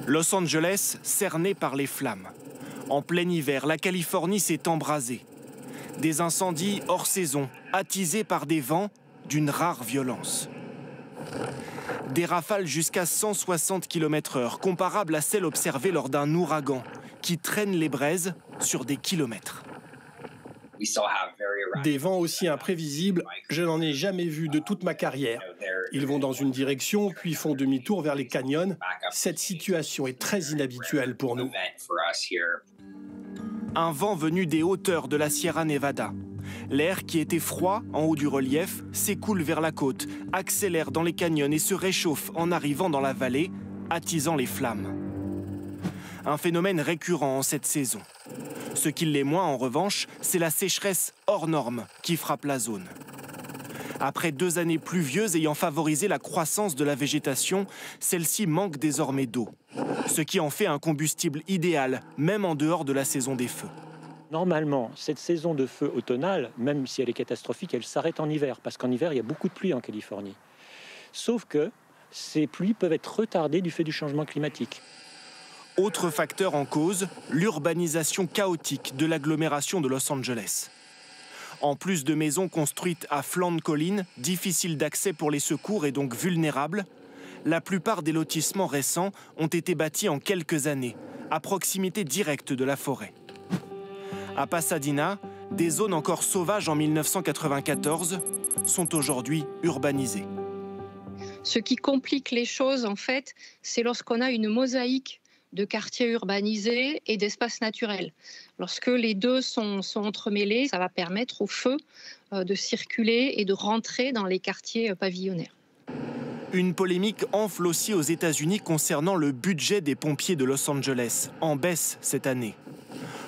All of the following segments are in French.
Los Angeles, cerné par les flammes. En plein hiver, la Californie s'est embrasée. Des incendies hors saison, attisés par des vents d'une rare violence. Des rafales jusqu'à 160 km/h, comparables à celles observées lors d'un ouragan, qui traînent les braises sur des kilomètres. Des vents aussi imprévisibles, je n'en ai jamais vu de toute ma carrière. Ils vont dans une direction, puis font demi-tour vers les canyons. Cette situation est très inhabituelle pour nous. Un vent venu des hauteurs de la Sierra Nevada. L'air, qui était froid en haut du relief, s'écoule vers la côte, accélère dans les canyons et se réchauffe en arrivant dans la vallée, attisant les flammes. Un phénomène récurrent en cette saison. Ce qui l'est moins, en revanche, c'est la sécheresse hors norme qui frappe la zone. Après 2 années pluvieuses ayant favorisé la croissance de la végétation, celle-ci manque désormais d'eau, ce qui en fait un combustible idéal, même en dehors de la saison des feux. Normalement, cette saison de feu automnale, même si elle est catastrophique, elle s'arrête en hiver, parce qu'en hiver, il y a beaucoup de pluie en Californie. Sauf que ces pluies peuvent être retardées du fait du changement climatique. Autre facteur en cause, l'urbanisation chaotique de l'agglomération de Los Angeles. En plus de maisons construites à flanc de colline, difficiles d'accès pour les secours et donc vulnérables, la plupart des lotissements récents ont été bâtis en quelques années, à proximité directe de la forêt. À Pasadena, des zones encore sauvages en 1994 sont aujourd'hui urbanisées. Ce qui complique les choses, en fait, c'est lorsqu'on a une mosaïque de quartiers urbanisés et d'espaces naturels. Lorsque les deux sont entremêlés, ça va permettre au feu de circuler et de rentrer dans les quartiers pavillonnaires. Une polémique enfle aussi aux États-Unis concernant le budget des pompiers de Los Angeles, en baisse cette année.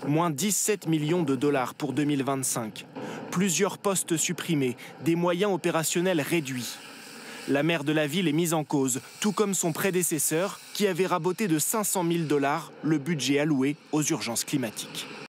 Moins 17 millions de dollars pour 2025. Plusieurs postes supprimés, des moyens opérationnels réduits. La maire de la ville est mise en cause, tout comme son prédécesseur, qui avait raboté de 500 000 $ le budget alloué aux urgences climatiques.